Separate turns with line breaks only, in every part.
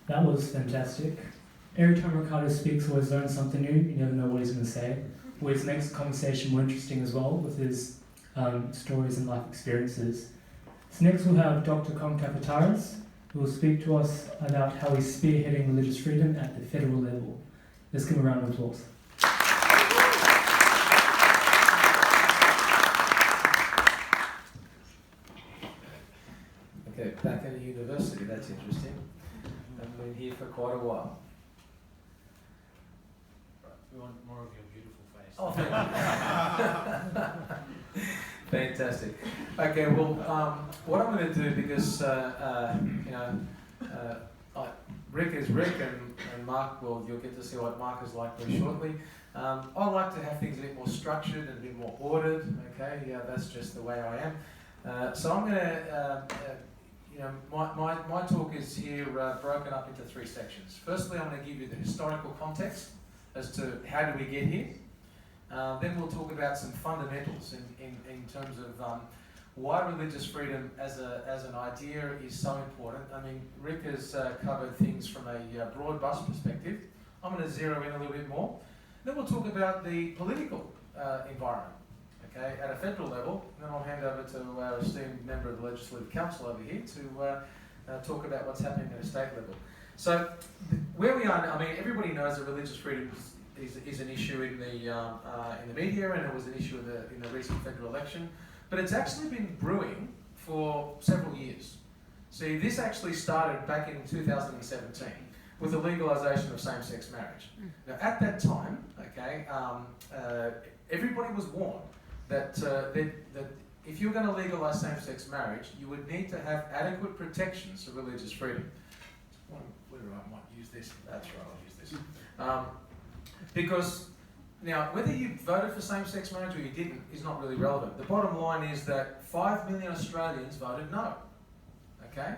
That was fantastic. Every time Ricardo speaks, I always learn something new. You never know what he's going to say. Always makes the conversation more interesting as well with his stories and life experiences. So next we'll have Dr. Con Kafataris, who will speak to us about how he's spearheading religious freedom at the federal level. Let's give him a round of applause.
Okay, back at a university, that's interesting. I've been here for quite a while.
We want more of your beautiful face.
Oh, thank you. Fantastic. Okay, well, what I'm going to do, because Rick is Rick, and Mark, well, you'll get to see what Mark is like very shortly. I like to have things a bit more structured and a bit more ordered. Okay, yeah, that's just the way I am. So I'm going to, my talk is here broken up into three sections. Firstly, I'm going to give you the historical context as to how do we get here. Then we'll talk about some fundamentals in terms of why religious freedom as an idea is so important. I mean, Rick has covered things from a broad brush perspective. I'm going to zero in a little bit more. Then we'll talk about the political environment, okay, at a federal level. And then I'll hand over to our esteemed member of the Legislative Council over here to talk about what's happening at a state level. So where we are now, I mean, everybody knows that religious freedom is an issue in the media, and it was an issue in the recent federal election. But it's actually been brewing for several years. See, this actually started back in 2017 with the legalisation of same-sex marriage. Now, at that time, okay, everybody was warned that if you're going to legalise same-sex marriage, you would need to have adequate protections for religious freedom. Whether I might use this, that's right, I'll use this. Because now, whether you voted for same-sex marriage or you didn't is not really relevant. The bottom line is that 5 million Australians voted no, okay?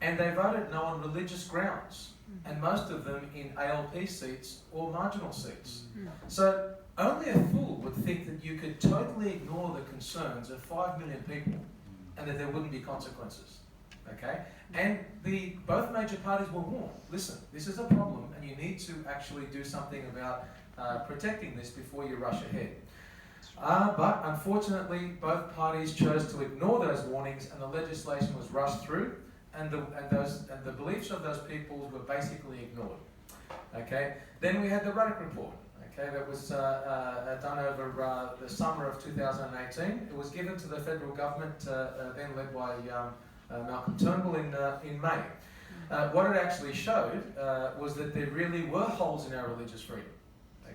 And they voted no on religious grounds, and most of them in ALP seats or marginal seats. So only a fool would think that you could totally ignore the concerns of 5 million people and that there wouldn't be consequences, okay? And both major parties were warned, listen, this is a problem and you need to actually do something about protecting this before you rush ahead. But unfortunately, both parties chose to ignore those warnings, and the legislation was rushed through, and the beliefs of those people were basically ignored. Okay. Then we had the Ruddock Report. Okay, that was done over the summer of 2018. It was given to the federal government, then led by Malcolm Turnbull in May. What it actually showed was that there really were holes in our religious freedom.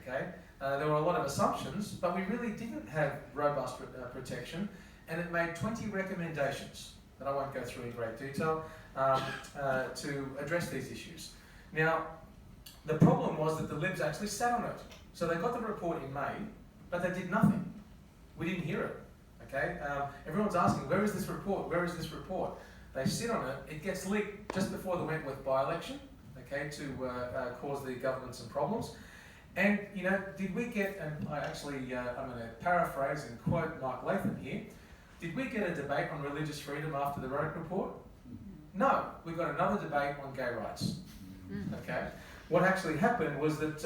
Okay, there were a lot of assumptions, but we really didn't have robust protection, and it made 20 recommendations that I won't go through in great detail to address these issues. Now, the problem was that the Libs actually sat on it. So they got the report in May, but they did nothing. We didn't hear it. Okay, everyone's asking, where is this report? Where is this report? They sit on it. It gets leaked just before the Wentworth by-election, okay, to cause the government some problems. And, you know, did we get, and I'm going to paraphrase and quote Mark Latham here, did we get a debate on religious freedom after the Ruddock Report? No, we got another debate on gay rights. Okay, what actually happened was that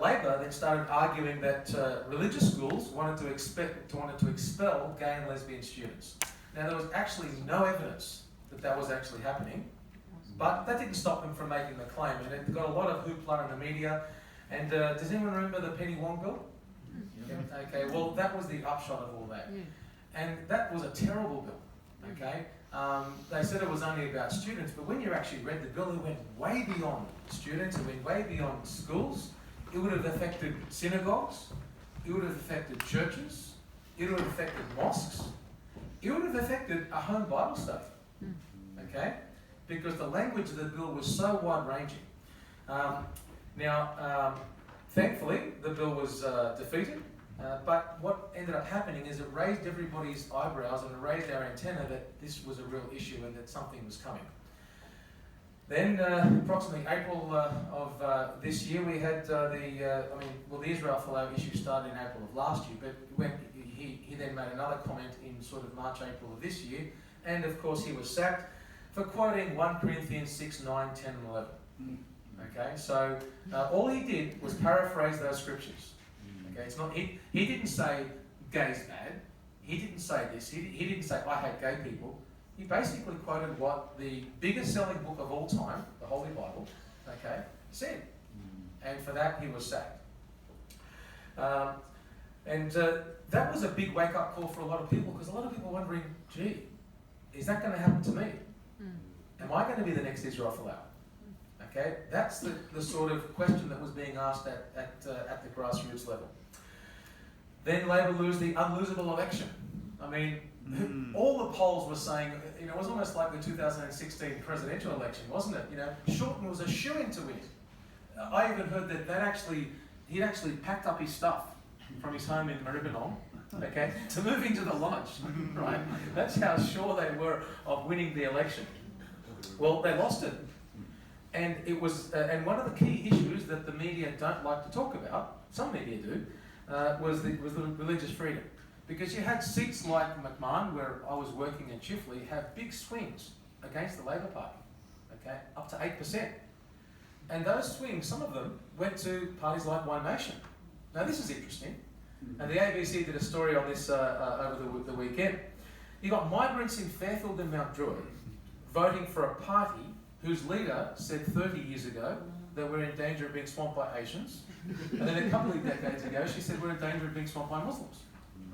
Labor then started arguing that religious schools wanted to expel gay and lesbian students. Now, there was actually no evidence that that was actually happening, but that didn't stop them from making the claim, and it got a lot of hoopla in the media. And does anyone remember the Penny Wong bill? Yeah. Okay, well, that was the upshot of all that. And that was a terrible bill, okay? They said it was only about students, but when you actually read the bill, it went way beyond students, it went way beyond schools. It would have affected synagogues, it would have affected churches, it would have affected mosques, it would have affected a home Bible study, okay? Because the language of the bill was so wide-ranging. Thankfully, the bill was defeated, but what ended up happening is it raised everybody's eyebrows and it raised our antenna that this was a real issue and that something was coming. Then, approximately April of this year, we had the Israel Folau issue started in April of last year, but he then made another comment in sort of March, April of this year, and of course he was sacked. for quoting 1 Corinthians 6, 9, 10 and 11. Okay, so all he did was paraphrase those scriptures. Okay, it's not he didn't say gay's bad. He didn't say this. He didn't say I hate gay people. He basically quoted what the biggest selling book of all time, the Holy Bible, okay, said. And for that he was sacked. That was a big wake-up call for a lot of people, because a lot of people were wondering, gee, is that going to happen to me? Am I going to be the next Israel Folau? Okay, that's the sort of question that was being asked at the grassroots level. Then Labor lose the unlosable election. I mean, all the polls were saying, you know, it was almost like the 2016 presidential election, wasn't it? You know, Shorten was a shoo-in to win. I even heard that he'd actually packed up his stuff from his home in Maribyrnong, okay, to move into the lodge, right? That's how sure they were of winning the election. Well, they lost it. And it was, and one of the key issues that the media don't like to talk about, some media do, was the religious freedom. Because you had seats like McMahon, where I was working in Chifley, have big swings against the Labor Party, okay, up to 8%. And those swings, some of them, went to parties like One Nation. Now this is interesting. And the ABC did a story on this over the weekend. You got migrants in Fairfield and Mount Druitt voting for a party whose leader said 30 years ago that we're in danger of being swamped by Asians. And then a couple of decades ago, she said we're in danger of being swamped by Muslims.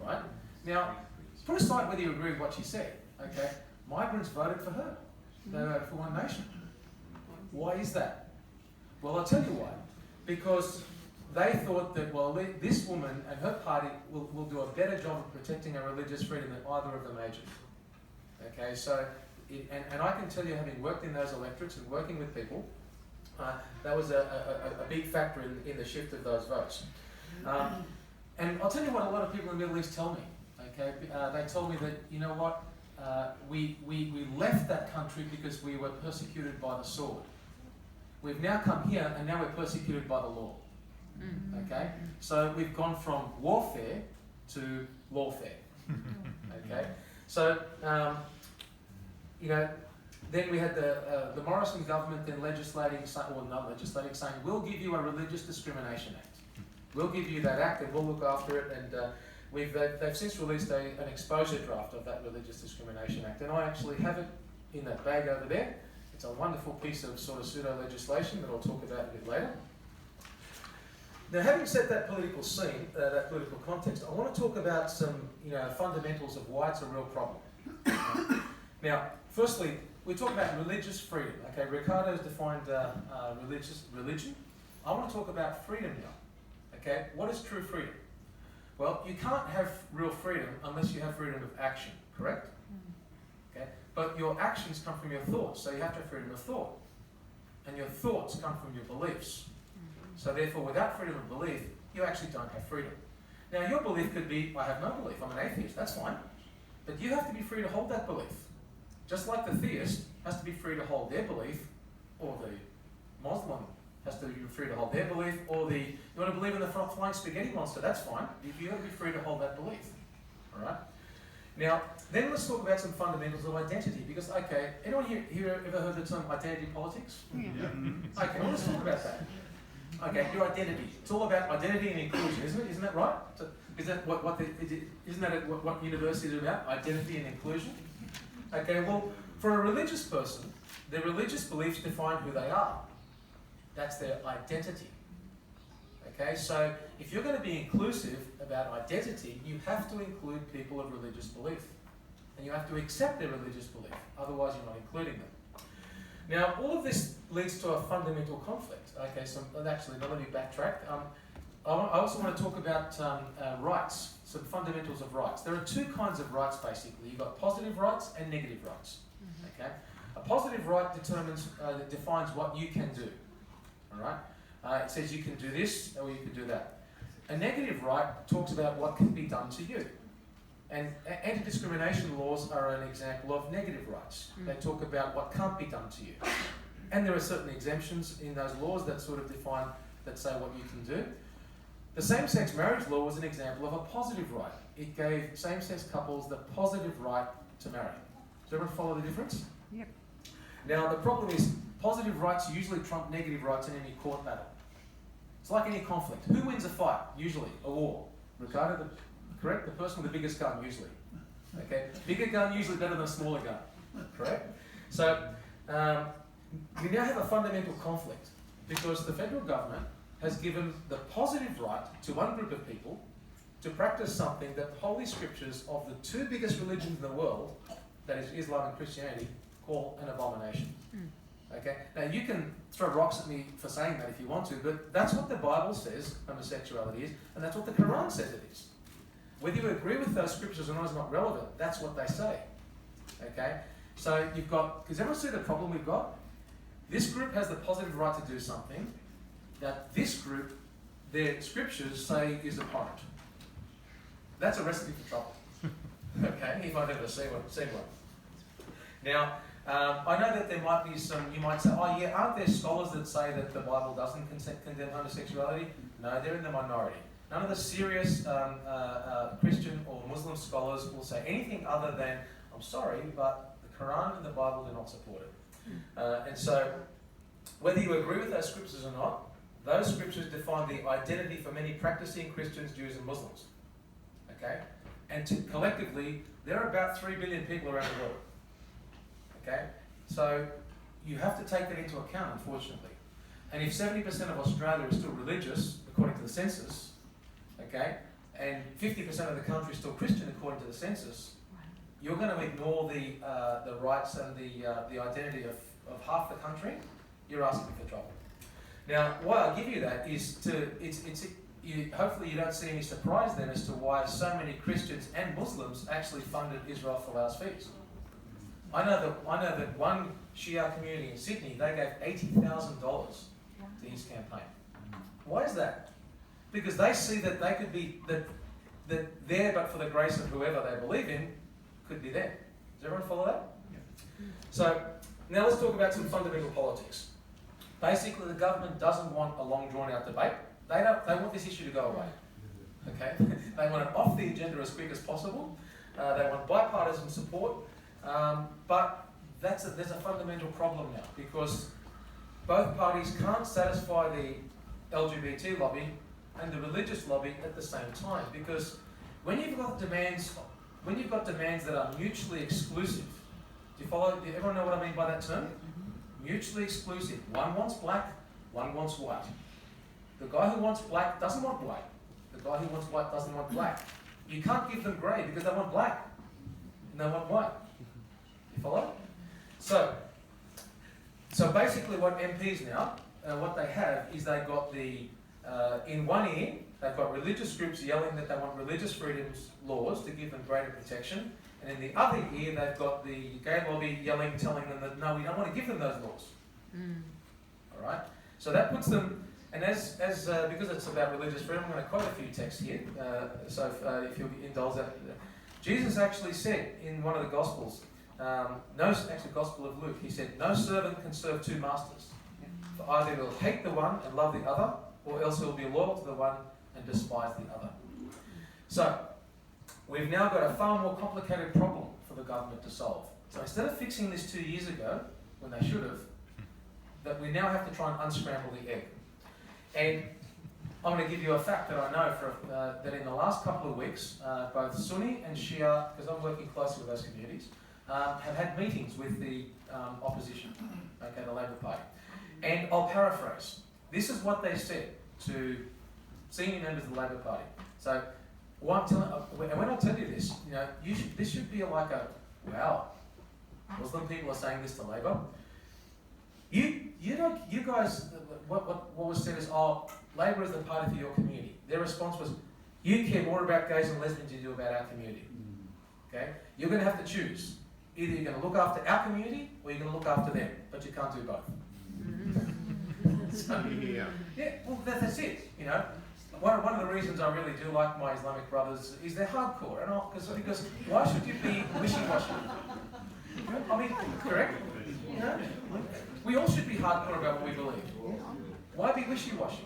Right? Now, put aside whether you agree with what she said, okay? Migrants voted for her. They voted for One Nation. Why is that? Well, I'll tell you why. Because they thought that, well, this woman and her party will do a better job of protecting our religious freedom than either of the majors. Okay, so, and I can tell you, having worked in those electorates and working with people, that was a big factor in the shift of those votes. And I'll tell you what a lot of people in the Middle East tell me. Okay, they told me that, you know what, we left that country because we were persecuted by the sword. We've now come here and now we're persecuted by the law. Okay, so we've gone from warfare to lawfare. Okay, so you know, then we had the Morrison government then legislating, or not legislating, saying we'll give you a Religious Discrimination Act. We'll give you that act and we'll look after it. And they've since released an exposure draft of that Religious Discrimination Act, and I actually have it in that bag over there. It's a wonderful piece of sort of pseudo-legislation that I'll talk about a bit later. Now, having set that political scene, that political context, I want to talk about some, you know, fundamentals of why it's a real problem. Now, firstly, we talk about religious freedom. Okay, Ricardo's defined religion. I want to talk about freedom now. Okay, what is true freedom? Well, you can't have real freedom unless you have freedom of action, correct? Okay, but your actions come from your thoughts, so you have to have freedom of thought. And your thoughts come from your beliefs. So therefore, without freedom of belief, you actually don't have freedom. Now, your belief could be, I have no belief, I'm an atheist, that's fine. But you have to be free to hold that belief. Just like the theist has to be free to hold their belief, or the Muslim has to be free to hold their belief, or you want to believe in the flying spaghetti monster, that's fine. You've got to be free to hold that belief. All right? Now, then let's talk about some fundamentals of identity, because, okay, anyone here ever heard the term identity politics? Yeah. Okay, well, let's talk about that. Okay, your identity. It's all about identity and inclusion, isn't it? Isn't that right? Isn't that what universities are about? Identity and inclusion? Okay, well, for a religious person, their religious beliefs define who they are. That's their identity. Okay, so if you're going to be inclusive about identity, you have to include people of religious belief. And you have to accept their religious belief, otherwise you're not including them. Now, all of this leads to a fundamental conflict. Okay, so actually, now let me backtrack. I also want to talk about rights, some fundamentals of rights. There are two kinds of rights, basically. You've got positive rights and negative rights. Okay, a positive right defines what you can do. All right, it says you can do this or you can do that. A negative right talks about what can be done to you. And anti-discrimination laws are an example of negative rights. They talk about what can't be done to you. And there are certain exemptions in those laws that sort of define, that say what you can do. The same-sex marriage law was an example of a positive right. It gave same-sex couples the positive right to marry. Does everyone follow the difference?
Yep.
Now, the problem is positive rights usually trump negative rights in any court battle. It's like any conflict. Who wins a fight? Usually, a war. Ricardo, correct? The person with the biggest gun, usually. Okay? Bigger gun, usually better than a smaller gun. Correct? So, we now have a fundamental conflict because the federal government has given the positive right to one group of people to practice something that the Holy Scriptures of the two biggest religions in the world, that is Islam and Christianity, call an abomination. Okay? Now you can throw rocks at me for saying that if you want to, but that's what the Bible says homosexuality is, and that's what the Quran says it is. Whether you agree with those scriptures or not is not relevant. That's what they say. Okay? So you've got, does everyone see the problem we've got? This group has the positive right to do something that this group, their scriptures say is abhorrent. That's a recipe for trouble. Okay, if I've ever seen one. Now, I know that there might be some, you might say, oh yeah, aren't there scholars that say that the Bible doesn't condemn homosexuality? No, they're in the minority. None of the serious Christian or Muslim scholars will say anything other than, I'm sorry, but the Quran and the Bible do not support it. And so, whether you agree with those scriptures or not, those scriptures define the identity for many practicing Christians, Jews and Muslims. Okay? And collectively, there are about 3 billion people around the world. Okay? So, you have to take that into account, unfortunately. And if 70% of Australia is still religious, according to the census, okay, and 50% of the country is still Christian, according to the census, you're going to ignore the rights and the identity of half the country, you're asking for trouble. Now, why I give you that is hopefully you don't see any surprise then as to why so many Christians and Muslims actually funded Israel Folau's fees. I know that one Shia community in Sydney, they gave $80,000 to his campaign. Why is that? Because they see that they could be, that there but for the grace of whoever they believe in, could be there. Does everyone follow that? Yeah. So, now let's talk about some fundamental politics. Basically, the government doesn't want a long drawn-out debate. They want this issue to go away. Okay? They want it off the agenda as quick as possible. They want bipartisan support. But there's a fundamental problem now because both parties can't satisfy the LGBT lobby and the religious lobby at the same time. Because when you've got demands that are mutually exclusive, do everyone know what I mean by that term? Mutually exclusive. One wants black, one wants white. The guy who wants black doesn't want white. The guy who wants white doesn't want black. You can't give them grey because they want black and they want white. You follow? So basically what MPs now, what they have is they've got in one ear, they've got religious groups yelling that they want religious freedoms laws to give them greater protection. And in the other ear, they've got the gay lobby yelling, telling them that no, we don't want to give them those laws. All right. So that puts them, and as because it's about religious freedom, I'm going to quote a few texts here. If you'll indulge that, Jesus actually said in one of the Gospels, Gospel of Luke, he said, "No servant can serve two masters. For either he will hate the one and love the other, or else he will be loyal to the one and despise the other." So, we've now got a far more complicated problem for the government to solve. So instead of fixing this 2 years ago, when they should have, that we now have to try and unscramble the egg. And I'm going to give you a fact that I know that in the last couple of weeks, both Sunni and Shia, because I'm working closely with those communities, have had meetings with the opposition, okay, the Labor Party. And I'll paraphrase. This is what they said to senior members of the Labor Party. So, when I tell you this, this should be like a, wow, Muslim people are saying this to Labor. You guys, what was said is, oh, Labor is the party for your community. Their response was, you care more about gays and lesbians than you do about our community. Okay? You're going to have to choose. Either you're going to look after our community or you're going to look after them, but you can't do both. So, yeah, well, that's it, One of the reasons I really do like my Islamic brothers is they're hardcore, because why should you be wishy-washy? I mean, correct? We all should be hardcore about what we believe. Why be wishy-washy?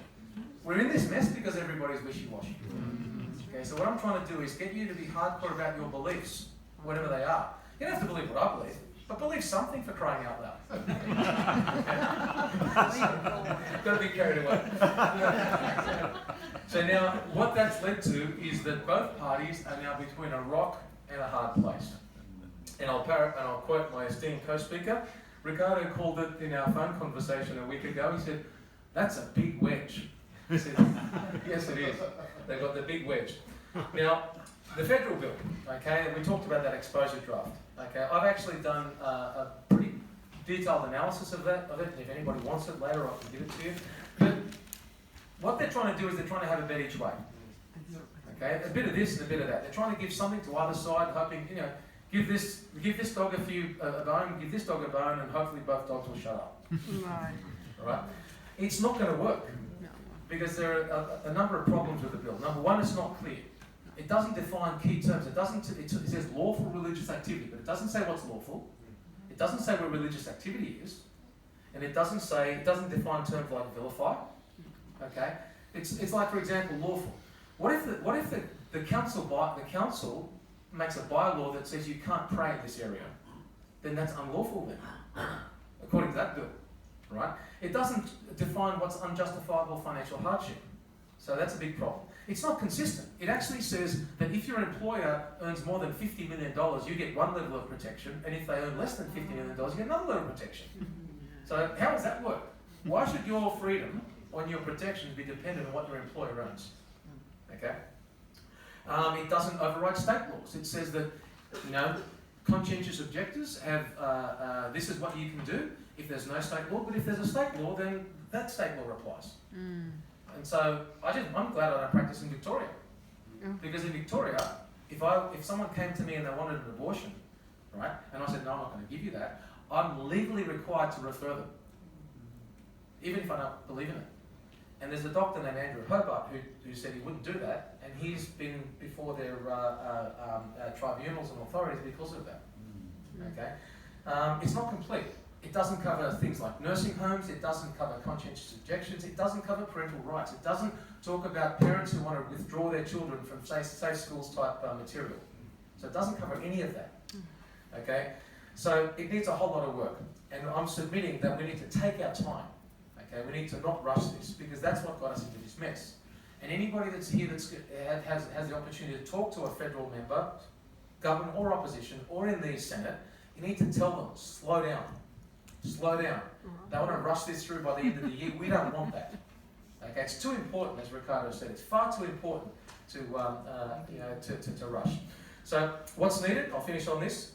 We're in this mess because everybody's wishy-washy. Okay, so what I'm trying to do is get you to be hardcore about your beliefs, whatever they are. You don't have to believe what I believe, But believe something, for crying out loud. Don't be carried away. So now, what that's led to is that both parties are now between a rock and a hard place. And I'll quote my esteemed co-speaker. Ricardo called it in our phone conversation a week ago. He said, "That's a big wedge." I said, "Yes, it is. They've got the big wedge." Now, the federal bill, okay, and we talked about that exposure draft. Okay, I've actually done a pretty detailed analysis of it, and if anybody wants it later, I can give it to you. But what they're trying to do is they're trying to have a bet each way. Okay, a bit of this and a bit of that. They're trying to give something to either side, hoping, give this dog a bone, give this dog a bone, and hopefully both dogs will shut up.
Right.
All right? It's not going to work because there are a number of problems with the bill. Number one, it's not clear. It doesn't define key terms. It says lawful religious activity, but it doesn't say what's lawful. It doesn't say what religious activity is, and it doesn't define terms like vilify. Okay, it's like, for example, lawful. What if the council makes a bylaw that says you can't pray in this area? Then that's unlawful then, according to that bill, right? It doesn't define what's unjustifiable financial hardship. So that's a big problem. It's not consistent. It actually says that if your employer earns more than $50 million, you get one level of protection, and if they earn less than $50 million, you get another level of protection. So how does that work? Why should your freedom on your protections be dependent on what your employer earns? Okay? It doesn't override state laws. It says that, conscientious objectors have, this is what you can do if there's no state law, but if there's a state law, then that state law applies. And so I'm glad I don't practice in Victoria, because in Victoria, if someone came to me and they wanted an abortion, right, and I said no, I'm not going to give you that, I'm legally required to refer them, even if I don't believe in it. And there's a doctor named Andrew Hobart who said he wouldn't do that, and he's been before their tribunals and authorities because of that. Okay, it's not complete. It doesn't cover things like nursing homes, it doesn't cover conscientious objections, it doesn't cover parental rights, it doesn't talk about parents who want to withdraw their children from safe schools type material. So it doesn't cover any of that. Okay? So it needs a whole lot of work. And I'm submitting that we need to take our time. Okay? We need to not rush this, because that's what got us into this mess. And anybody that's here that has the opportunity to talk to a federal member, government or opposition, or in the Senate, you need to tell them, slow down. Slow down. They want to rush this through by the end of the year. We don't want that. Okay, it's too important, as Ricardo said. It's far too important to rush. So what's needed? I'll finish on this.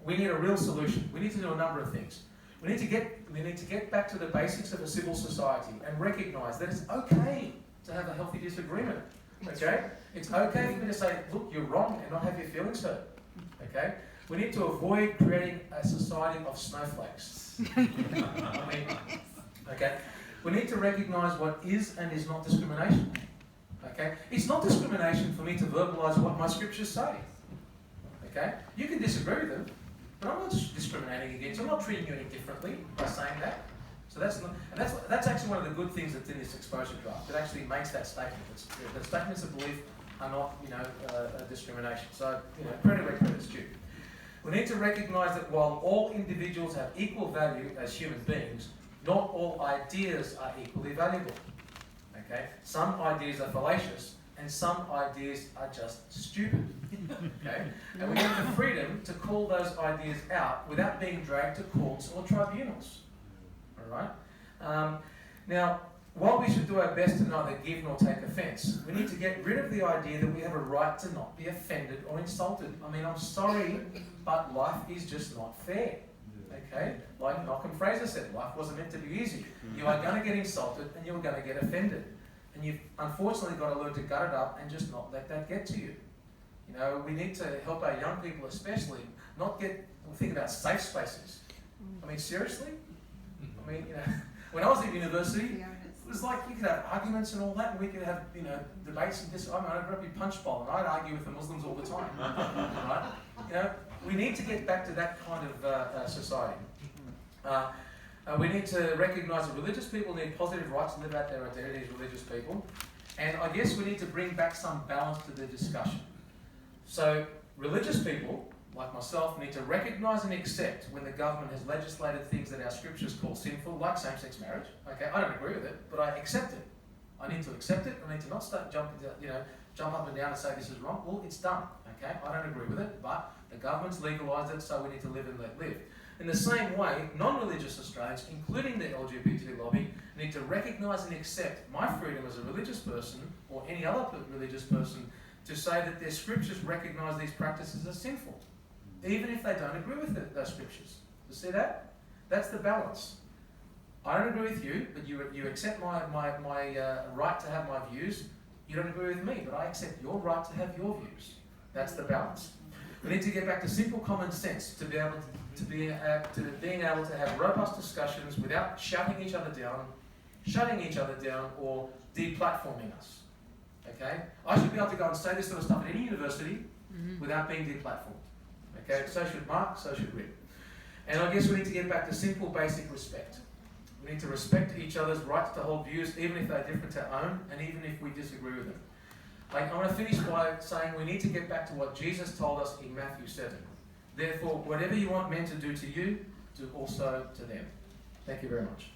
We need a real solution. We need to do a number of things. We need to get back to the basics of a civil society and recognise that it's okay to have a healthy disagreement. Okay, it's okay for me to say, look, you're wrong, and not have your feelings hurt. Okay. We need to avoid creating a society of snowflakes. Okay? We need to recognise what is and is not discrimination. Okay? It's not discrimination for me to verbalise what my scriptures say. Okay? You can disagree with them, but I'm not discriminating against you. I'm not treating you any differently by saying that. So that's actually one of the good things that's in this exposure draft. It actually makes that statement. The statements of belief are not, discrimination. So, credit where credit's due. We need to recognise that while all individuals have equal value as human beings, not all ideas are equally valuable. Okay? Some ideas are fallacious, and some ideas are just stupid. Okay? And we have the freedom to call those ideas out without being dragged to courts or tribunals. All right? Now, while we should do our best to neither give nor take offence, we need to get rid of the idea that we have a right to not be offended or insulted. I mean, I'm sorry, but life is just not fair. Okay? Like Malcolm Fraser said, life wasn't meant to be easy. You are going to get insulted and you're going to get offended. And you've unfortunately got to learn to gut it up and just not let that get to you. We need to help our young people especially not think about safe spaces. I mean, seriously? I mean, when I was at university, it was like we could have arguments and all that, and we could have, debates and this. I grew up in Punch Bowl, and I'd argue with the Muslims all the time. Right? We need to get back to that kind of society. We need to recognise that religious people need positive rights to live out their identity as religious people, and I guess we need to bring back some balance to the discussion. So religious people like myself, need to recognise and accept when the government has legislated things that our scriptures call sinful, like same-sex marriage. Okay, I don't agree with it, but I accept it. I need to accept it. I need to not start jump up and down and say this is wrong. Well, it's done. Okay, I don't agree with it, but the government's legalised it, so we need to live and let live. In the same way, non-religious Australians, including the LGBT lobby, need to recognise and accept my freedom as a religious person or any other religious person to say that their scriptures recognise these practices as sinful, even if they don't agree with those scriptures. You see that? That's the balance. I don't agree with you, but you accept my right to have my views. You don't agree with me, but I accept your right to have your views. That's the balance. We need to get back to simple common sense to be able to being able to have robust discussions without shutting each other down, or deplatforming us. Okay? I should be able to go and say this sort of stuff at any university without being deplatformed. Okay? So should Mark, so should Rick. And I guess we need to get back to simple, basic respect. We need to respect each other's rights to hold views, even if they're different to our own, and even if we disagree with them. I want to finish by saying we need to get back to what Jesus told us in Matthew 7. Therefore, whatever you want men to do to you, do also to them. Thank you very much.